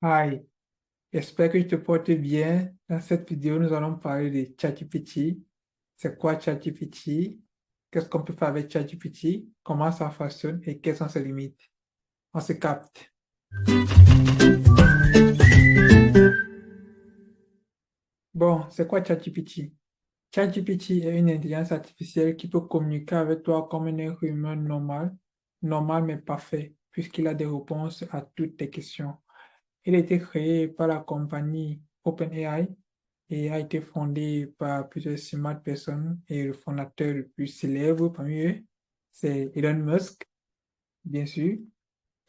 Hi, j'espère que je te portes bien. Dans cette vidéo, nous allons parler de ChatGPT. C'est quoi ChatGPT? Qu'est-ce qu'on peut faire avec ChatGPT? Comment ça fonctionne et quelles sont ses limites? On se capte. Bon, c'est quoi ChatGPT? ChatGPT est une intelligence artificielle qui peut communiquer avec toi comme un être humain normal, normal mais parfait, puisqu'il a des réponses à toutes tes questions. Il a été créé par la compagnie OpenAI et a été fondé par plusieurs smart personnes et le fondateur le plus célèbre parmi eux, c'est Elon Musk, bien sûr.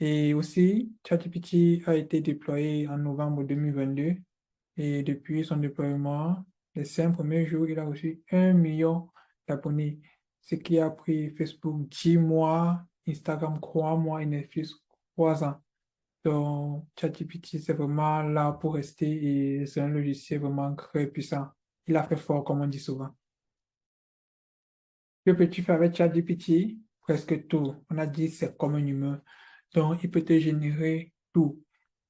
Et aussi, ChatGPT a été déployé en novembre 2022 et depuis son déploiement, les 5 premiers jours, il a reçu 1 million d'abonnés, ce qui a pris Facebook 10 mois, Instagram 3 mois et Netflix 3 ans. Donc, ChatGPT, c'est vraiment là pour rester et c'est un logiciel vraiment très puissant. Il a fait fort, comme on dit souvent. Que peux-tu faire avec ChatGPT? Presque tout. On a dit c'est comme un humain. Donc, il peut te générer tout.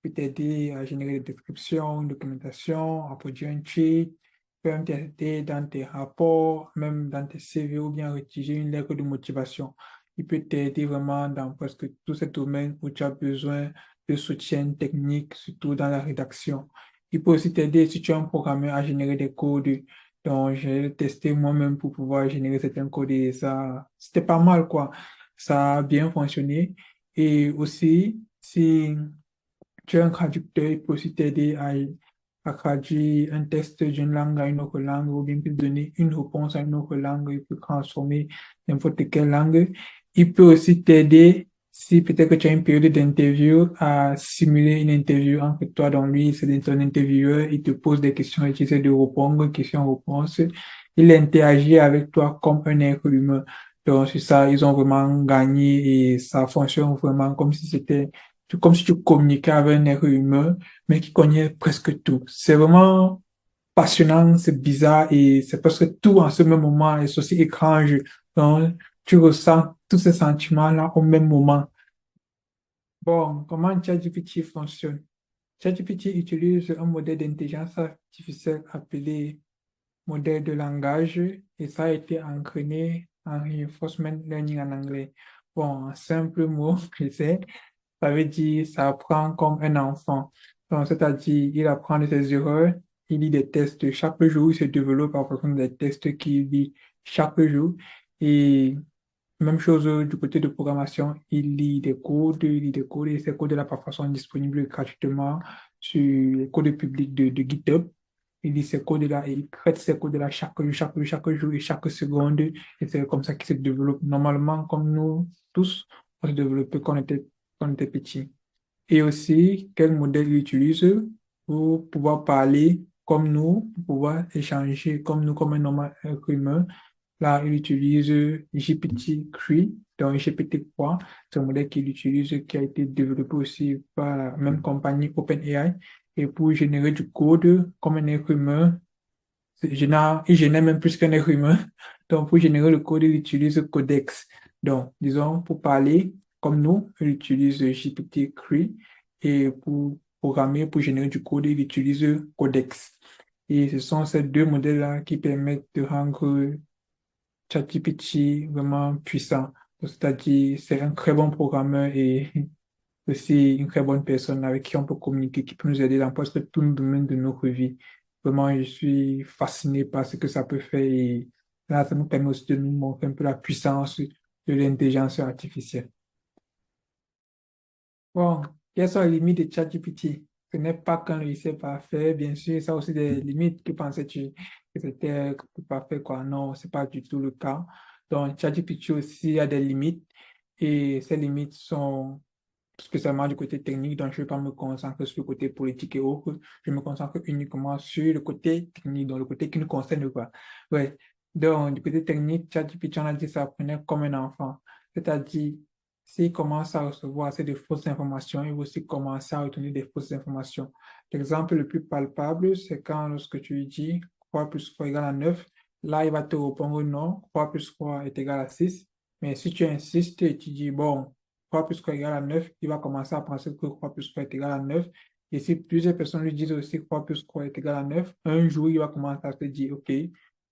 Il peut t'aider à générer des descriptions, une documentation, à produire un tweet, il peut même t'aider dans tes rapports, même dans tes CV ou bien rédiger une lettre de motivation. Il peut t'aider vraiment dans presque tous ces domaines où tu as besoin de soutien technique, surtout dans la rédaction. Il peut aussi t'aider si tu es un programmeur à générer des codes. Donc, j'ai testé moi-même pour pouvoir générer certains codes et ça, c'était pas mal, quoi. Ça a bien fonctionné. Et aussi, si tu es un traducteur, il peut aussi t'aider à traduire un texte d'une langue à une autre langue ou bien il peut donner une réponse à une autre langue, il peut transformer n'importe quelle langue. Il peut aussi t'aider si peut-être que tu as une période d'interview à simuler une interview entre toi et lui, c'est ton intervieweur, il te pose des questions et tu essaies de répondre, questions-réponses. Il interagit avec toi comme un être humain. Donc, c'est ça, ils ont vraiment gagné et ça fonctionne vraiment comme si c'était comme si tu communiquais avec un être humain, mais qui connaît presque tout. C'est vraiment passionnant, c'est bizarre et c'est presque tout en ce même moment et c'est aussi étrange. Donc, tu ressens tous ces sentiments-là au même moment. Bon, comment ChatGPT fonctionne? ChatGPT utilise un modèle d'intelligence artificielle appelé modèle de langage et ça a été entraîné en reinforcement learning en anglais. Bon, en simple mot, je sais, ça veut dire ça apprend comme un enfant. Donc, c'est-à-dire, il apprend de ses erreurs, il lit des tests chaque jour, il se développe en fonction des tests qu'il lit chaque jour. Et même chose du côté de programmation, il lit des codes et ces codes-là parfois sont disponibles gratuitement sur les codes publics de GitHub. Il lit ces codes-là et il traite ces codes-là chaque jour et chaque seconde. Et c'est comme ça qu'il se développe. Normalement, comme nous tous, on se développe quand on était petit. Et aussi, quel modèle il utilise pour pouvoir parler comme nous, pour pouvoir échanger comme nous, comme un normal être humain. Là, il utilise GPT-3, donc GPT-3, c'est un modèle qu'il utilise, qui a été développé aussi par la même compagnie OpenAI. Et pour générer du code comme un être humain, il génère même plus qu'un être humain. Donc, pour générer le code, il utilise Codex. Donc, disons, pour parler comme nous, il utilise GPT-3 et pour programmer, pour générer du code, il utilise Codex. Et ce sont ces deux modèles-là qui permettent de rendre ChatGPT vraiment puissant. C'est-à-dire, c'est un très bon programmeur et aussi une très bonne personne avec qui on peut communiquer, qui peut nous aider dans presque tous les domaines de notre vie. Vraiment, je suis fasciné par ce que ça peut faire et là, ça nous permet aussi de nous montrer un peu la puissance de l'intelligence artificielle. Bon, quelles sont les limites de ChatGPT? Ce n'est pas qu'un logiciel parfait, bien sûr, ça a aussi des limites. Que pensais-tu que c'était parfait, quoi? Non, c'est pas du tout le cas. Donc, ChatGPT aussi a des limites et ces limites sont spécialement du côté technique, donc je ne vais pas me concentrer sur le côté politique et autres. Je me concentre uniquement sur le côté technique, donc le côté qui nous concerne pas. Ouais. Donc, du côté technique, ChatGPT, on a dit ça apprenait comme un enfant. C'est-à-dire, s'il commence à recevoir assez de fausses informations, il va aussi commencer à retenir des fausses informations. L'exemple le plus palpable, c'est quand lorsque tu lui dis 3 plus 3 égale à 9, là, il va te répondre non, 3 plus 3 est égal à 6. Mais si tu insistes et tu dis, bon, 3 plus 3 égale à 9, il va commencer à penser que 3 plus 3 est égal à 9 Et si plusieurs personnes lui disent aussi 3 plus 3 est égal à 9, un jour, il va commencer à se dire, OK,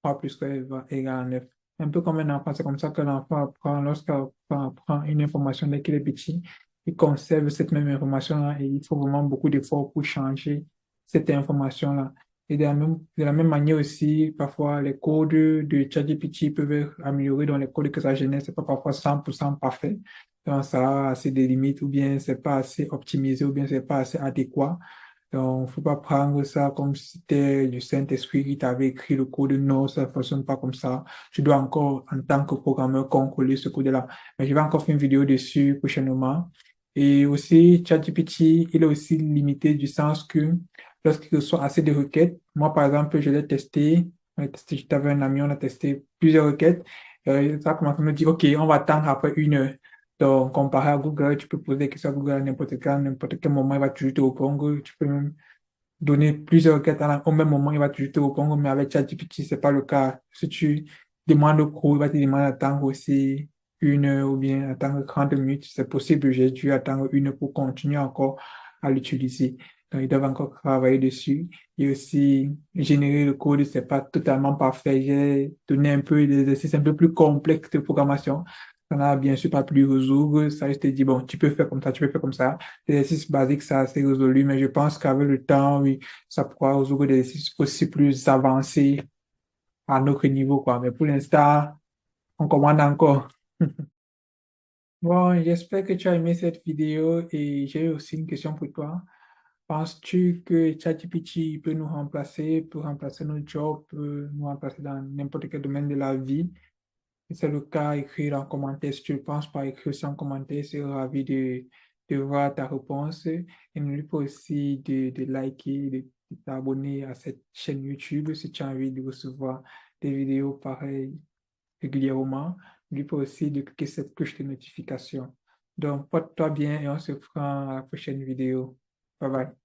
3 plus 3 est égal à 9. Un peu comme un enfant, c'est comme ça que l'enfant apprend. Lorsqu'un enfant apprend une information dès qu'il est petit, il conserve cette même information-là et il faut vraiment beaucoup d'efforts pour changer cette information-là. Et de la même manière aussi, parfois, les codes de ChatGPT peuvent être améliorés dans les codes que ça génère. C'est pas parfois 100% parfait. Donc, ça a assez de limites, ou bien c'est pas assez optimisé, ou bien c'est pas assez adéquat. Donc, faut pas prendre ça comme si c'était du Saint-Esprit qui t'avait écrit le code. Non, ça ne fonctionne pas comme ça. Tu dois encore, en tant que programmeur, contrôler ce code-là. Mais je vais encore faire une vidéo dessus prochainement. Et aussi, ChatGPT, il est aussi limité du sens que lorsqu'il reçoit assez de requêtes, moi, par exemple, je l'ai testé. J'étais avec un ami, on a testé plusieurs requêtes. Ça a commencé à me dire, OK, on va attendre après 1 heure. Donc, comparé à Google, tu peux poser des questions à Google à n'importe quel moment, il va toujours te répondre. Tu peux même donner plusieurs requêtes au même moment, il va toujours te répondre. Mais avec ChatGPT, c'est pas le cas. Si tu demandes au pro, il va te demander d'attendre aussi 1 heure ou bien attendre 30 minutes. C'est possible, j'ai dû attendre 1 heure pour continuer encore à l'utiliser. Donc, ils doivent encore travailler dessus. Et aussi, générer le code, c'est pas totalement parfait. J'ai donné un peu des exercices un peu plus complexes de programmation. Ça n'a bien sûr pas pu le résoudre. Ça, je te dis, bon, tu peux faire comme ça, tu peux faire comme ça. L'exercice basique, ça, c'est résolu, mais je pense qu'avec le temps, oui, ça pourra résoudre des exercices aussi plus avancés à notre niveau, quoi. Mais pour l'instant, on commande encore. Bon, j'espère que tu as aimé cette vidéo et j'ai aussi une question pour toi. Penses-tu que ChatGPT peut nous remplacer, peut remplacer nos jobs, peut nous remplacer dans n'importe quel domaine de la vie? Si c'est le cas, écrire en commentaire. Si tu le penses pas, écrire aussi en commentaire. Je serai ravi de voir ta réponse. Et n'oublie pas aussi de liker, de t'abonner à cette chaîne YouTube si tu as envie de recevoir des vidéos pareilles régulièrement. N'oublie pas aussi de cliquer cette cloche de notification. Donc, porte-toi bien et on se fera à la prochaine vidéo. Bye bye.